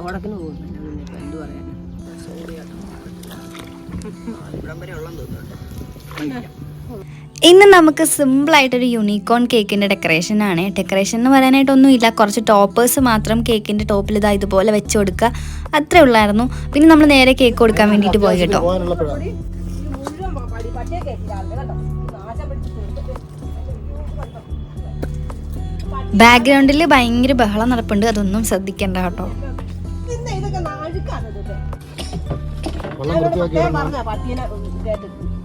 ഓടക്കിന് പോകുന്നു എന്ത് പറയാൻ സോറി ഇവിടം വരെ ഉള്ളം തോന്നുന്നുണ്ട്. ഇന്ന് നമുക്ക് സിമ്പിളായിട്ടൊരു യൂണിക്കോൺ കേക്കിൻ്റെ ഡെക്കറേഷനാണ്. ഡെക്കറേഷൻ എന്ന് പറയാനായിട്ടൊന്നുമില്ല, കുറച്ച് ടോപ്പേഴ്സ് മാത്രം കേക്കിൻ്റെ ടോപ്പിൽ ഇതാ ഇതുപോലെ വെച്ച് കൊടുക്കുക, അത്രേ ഉള്ളായിരുന്നു. പിന്നെ നമ്മൾ നേരെ കേക്ക് കൊടുക്കാൻ വേണ്ടിയിട്ട് പോയി കേട്ടോ. ബാക്ക്ഗ്രൗണ്ടിൽ ഭയങ്കര ബഹളം നടപ്പുണ്ട്, അതൊന്നും ശ്രദ്ധിക്കണ്ട കേട്ടോ.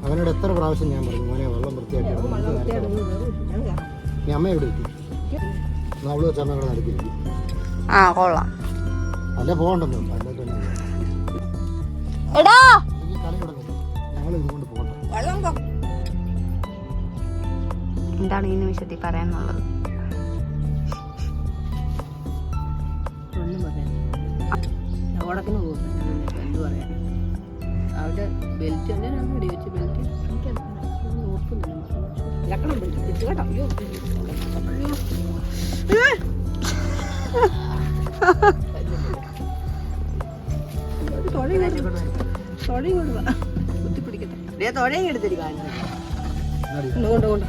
അവനോട് എത്ര പ്രാവശ്യം ഞാൻ പറഞ്ഞു മോനെ വെള്ളം വൃത്തിയാക്കി അമ്മ എവിടെ അവള് വെച്ച അമ്മ ഇവിടെ നടക്കില്ല. കൊള്ളാം. അല്ല പോകണ്ടെന്നോ ഞങ്ങൾ ഇതുകൊണ്ട് പോകണ്ട. എന്താണ് ഈ നിമിഷത്തിൽ പറയാനുള്ളത്? ഒന്നും പറയാൻ ഓടക്കിന് പോകുന്നു എന്ത് പറയാൻ. അവിടെ ബെൽറ്റ് തന്നെ വെടി വെച്ച് ബെൽറ്റ് ഓർക്കുന്നില്ല ലക്കണം ബെൽറ്റ് കേട്ടോ. അയ്യോ തൊഴയും കൊണ്ട് കുത്തിപ്പിടിക്കട്ടെ. തൊഴയും എടുത്തിട്ട് കൊണ്ട് കൊണ്ട്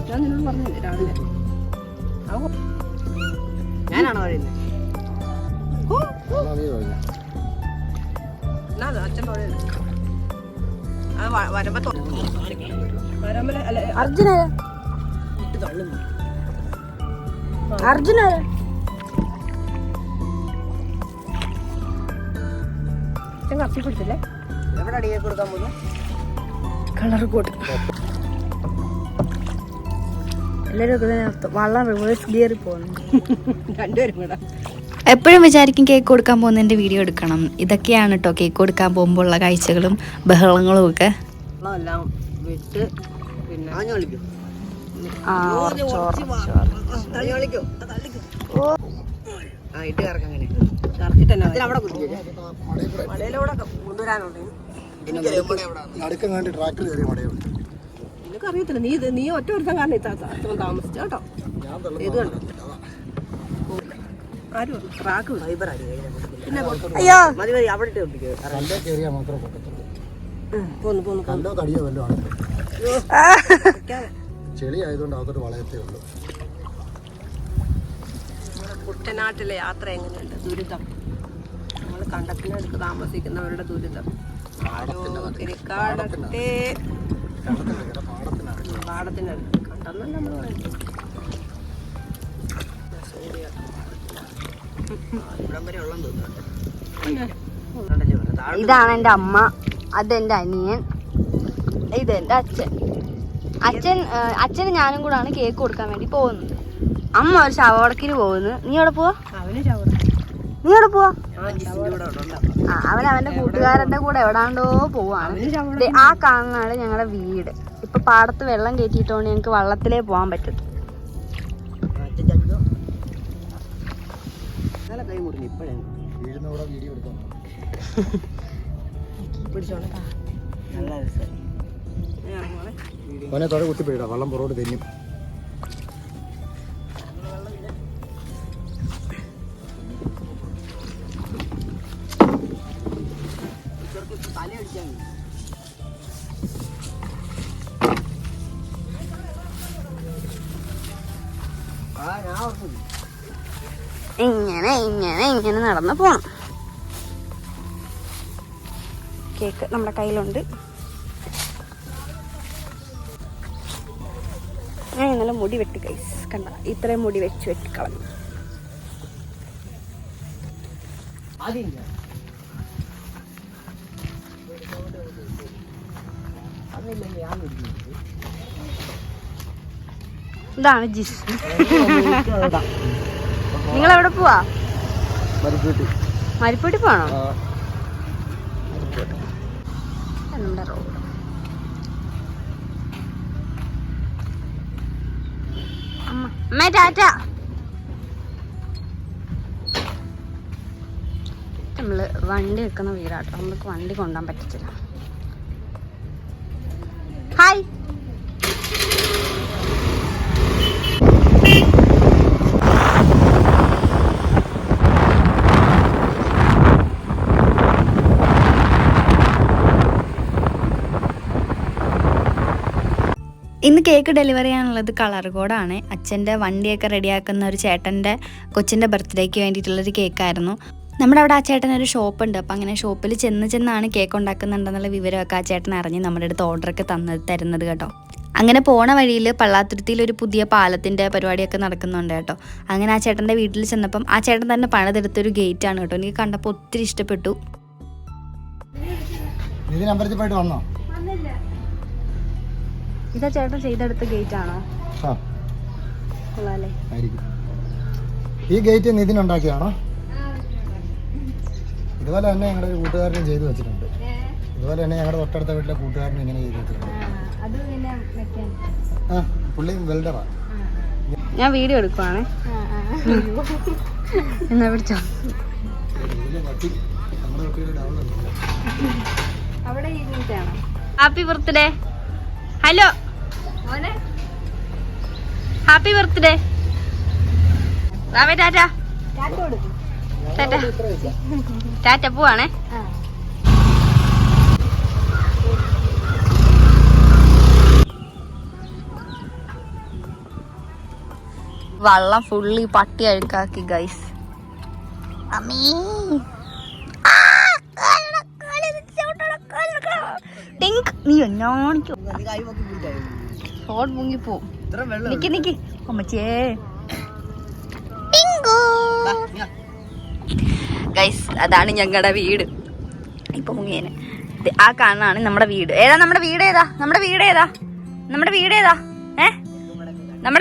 ഞാൻ നിന്നോട് പറഞ്ഞില്ലേ രാവിലെ. ഞാനാണോ പറയുന്നത്? അച്ഛൻ പറയുന്നത് അർജുന അർജുന കത്തി പിടിച്ചില്ലേ? എവിടെ അടിയെ കൊടുക്കാൻ പോകുന്നു? കളർ കോട്ട് എല്ലാവരും വള്ളം റിവേഴ്സ് ഗിയറിൽ പോകുന്നു. രണ്ടുപേരും കൂടെ എപ്പോഴും വിചാരിക്കും കേക്ക് കൊടുക്കാൻ പോകുന്നതിൻ്റെ വീഡിയോ എടുക്കണം. ഇതൊക്കെയാണ് കേട്ടോ കേക്ക് കൊടുക്കാൻ പോകുമ്പോൾ ഉള്ള കാഴ്ചകളും ബഹളങ്ങളും ഒക്കെ. എല്ലാം വിട്ട് പിന്നെ ഇട്ട് കറക്കങ്ങനെ കറക്കിട്ട് തന്നെ അവിടെ മടയിലൂടെ കൊണ്ടുവരാനുണ്ട്. നിനക്കറിയത്തില്ല, നീ ഒറ്റ ഒരുത്തം കാരണം ഇത്രയും താമസിച്ച കേട്ടോ. ഇത് കണ്ടോ ആരും ട്രാക്ക് ഫൈബർ അടി പിന്നെ മതി മതി അവിടെ ചെളി ആയതുകൊണ്ട് അകത്തോട്ട് വളയത്തേ ഉള്ളൂ. കുട്ടനാട്ടിലെ യാത്ര എങ്ങനെയുണ്ട്? ദുരിതം. നമ്മൾ കണ്ടത്തിനടുത്ത് താമസിക്കുന്നവരുടെ ദുരിതം കാടത്തെ പാടത്തിനടുത്ത് കണ്ടെന്നല്ല നമ്മൾ പറയുന്നത്. ഇവിടം വരെ ഉള്ളം തോന്നുന്നുണ്ട്. ഇതാണ് എൻ്റെ അമ്മ, അതെൻ്റെ അനിയൻ, ഇതെൻ്റെ അച്ഛൻ. അച്ഛന് ഞാനും കൂടാണ് കേക്ക് കൊടുക്കാൻ വേണ്ടി പോകുന്നത്. അമ്മ ഒരു ശവടക്കിന് പോകുന്നു. നീ എവിടെ പോവാ? നീ എവിടെ പോവാ? അവൻ അവന്റെ കൂട്ടുകാരന്റെ കൂടെ എവിടാണ്ടോ പോവാണ്. ആ കാണുന്നതാണ് ഞങ്ങളുടെ വീട്. ഇപ്പൊ പാടത്ത് വെള്ളം കയറ്റിയിട്ടോണ്ട് ഞങ്ങക്ക് വള്ളത്തിലേ പോവാൻ പറ്റും. കുത്തിപ്പിടിടാ വെള്ളം പുറകോട്ട് തെന്നും. ഇങ്ങനെ ഇങ്ങനെ ഇങ്ങനെ നടന്ന് പോണം. കേക്ക് നമ്മുടെ കയ്യിലുണ്ട്. ഞാൻ ഇന്നലെ മുടി വെട്ടി കൈസ് കണ്ട, ഇത്രയും മുടി വെട്ടിക്കളഞ്ഞു. ഇതാണ് ജിസ്. നിങ്ങൾ എവിടെ പോവാ? മരിപ്പൂട്ടി പോണോ? നമ്മുടെ റോഡ്. അമ്മ ടാറ്റ. നമ്മള് വണ്ടി വെക്കുന്ന വീടാട്ടോ, നമുക്ക് വണ്ടി കൊണ്ടുപോകാൻ പറ്റത്തില്ല. ഹായ്. ഇന്ന് കേക്ക് ഡെലിവറി ചെയ്യാനുള്ളത് കളർകോടാണ്. അച്ഛൻ്റെ വണ്ടിയൊക്കെ റെഡിയാക്കുന്ന ഒരു ചേട്ടൻ്റെ കൊച്ചിൻ്റെ ബർത്ത്ഡേക്ക് വേണ്ടിയിട്ടുള്ളൊരു കേക്കായിരുന്നു. നമ്മുടെ അവിടെ ആ ചേട്ടനൊരു ഷോപ്പുണ്ട്. അപ്പോൾ അങ്ങനെ ഷോപ്പിൽ ചെന്നാണ് കേക്ക് ഉണ്ടാക്കുന്നുണ്ടെന്നുള്ള വിവരമൊക്കെ ആ ചേട്ടൻ അറിഞ്ഞ് നമ്മുടെ അടുത്ത് ഓർഡറൊക്കെ തരുന്നത് കേട്ടോ. അങ്ങനെ പോണ വഴിയിൽ പള്ളാത്തുരുത്തിയിൽ ഒരു പുതിയ പാലത്തിൻ്റെ പരിപാടിയൊക്കെ നടക്കുന്നുണ്ട് കേട്ടോ. അങ്ങനെ ആ ചേട്ടൻ്റെ വീട്ടിൽ ചെന്നപ്പം ആ ചേട്ടൻ തന്നെ പണിതെടുത്തൊരു ഗേറ്റാണ് കേട്ടോ. എനിക്ക് കണ്ടപ്പോൾ ഒത്തിരി ഇഷ്ടപ്പെട്ടു. ഇതാ ചേട്ടൻ ചെയ്തെടുത്ത ഗേറ്റ് ആണോ? ഈ ഗേറ്റ് നിതിൻ ഉണ്ടാക്കിയാണോ? ഇതുപോലെ തന്നെ ഞങ്ങളുടെ ഒരു കൂട്ടുകാരനും ചെയ്തു വെച്ചിട്ടുണ്ട്. ഇതുപോലെ തന്നെ ഞങ്ങളുടെ തൊട്ടടുത്ത വീട്ടിലെ കൂട്ടുകാരനും ഇങ്ങനെ ചെയ്തു വെച്ചിട്ടുണ്ട്. പുള്ളി വെൽഡറാ. ഞാൻ വീഡിയോ എടുക്കുവാണേ. എന്നാ പിടിച്ചോ. Happy birthday. Hello happy birthday. Tata Tata Tata പോവാണേ. വള്ളം ഫുള്ളി പട്ടി അഴുക്കാക്കി ഗൈസ്. നീ എന്നാണിക്കോ ഷോട്ട് മുങ്ങിപ്പോ. നിക്ക് അമ്മച്ചേ. ഗൈസ് അതാണ് ഞങ്ങളുടെ വീട്. ഇപ്പൊ മുങ്ങിയേനെ. ആ കാണാണ് നമ്മുടെ വീട്. നമ്മുടെ വീട് ഏതാ നമ്മുടെ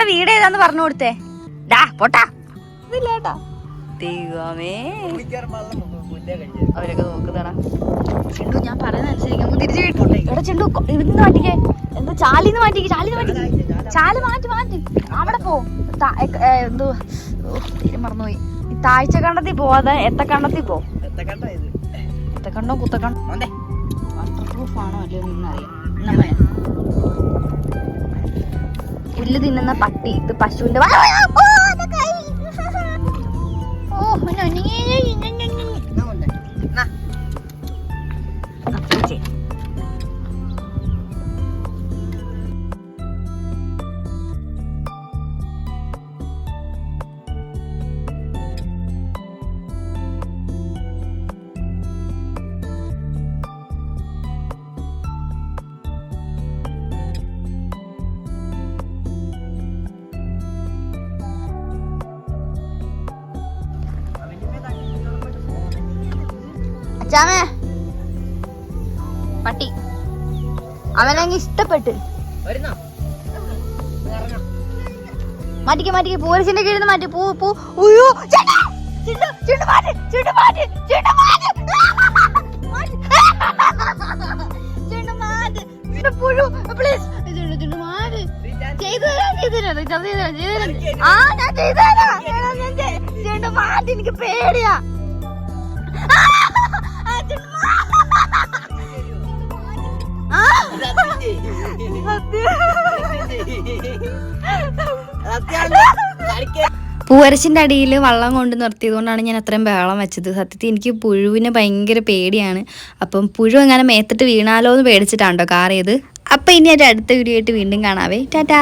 വീട് ഏതാന്ന് പറഞ്ഞു കൊടുത്തേ. ഡാ പോട്ടാ. ഇതില്ലേട്ടാ ദൈവമേ അവരൊക്കെ നോക്കുന്നടാ. ചിണ്ടു ഞാൻ പറയുന്ന അനുസരിക്കും. തിരിച്ചു എടാ ചിണ്ടു ഇവിടുന്ന് മാറ്റിക്കേ. എന്തോ ചാലിന്ന് മാറ്റി. ചാല് മാറ്റി അവിടെ പോ. എന്തോ മറന്നുപോയി. താഴ്ച കണ്ടത്തിൽ പോവാതെ എത്തക്കണ്ടത്തിൽ പോ. എത്തക്കണ്ടോ കുത്തക്കണ്ടോ വാട്ടർ പ്രൂഫ് ആണോ അല്ലയോ എന്നറിയാം. പുല്ല് തിന്നുന്ന പട്ടി. ഇത് പശുവിന്റെ. അച്ചാമേ പട്ടി അവനങ്ങ് ഇഷ്ടപ്പെട്ട് മാറ്റിക്ക് പോലീസിന്റെ കീഴിൽ നിന്ന് മാറ്റി. പൂ ഉയ്യോ എനിക്ക് പേടിയാ. പൂവരച്ചിൻ്റെ അടിയിൽ വള്ളം കൊണ്ട് നിർത്തിയതുകൊണ്ടാണ് ഞാൻ അത്രയും ബഹളം വെച്ചത്. സത്യത്തിൽ എനിക്ക് പുഴുവിനെ ഭയങ്കര പേടിയാണ്. അപ്പം പുഴു എങ്ങനെ മേത്തിട്ട് വീണാലോ എന്ന് പേടിച്ചിട്ടാണ് കേട്ടോ കാർ ചെയ്ത്. അപ്പം ഇനി ഒരു അടുത്ത വീഡിയോ ആയിട്ട് വീണ്ടും കാണാവേ. ടാറ്റാ.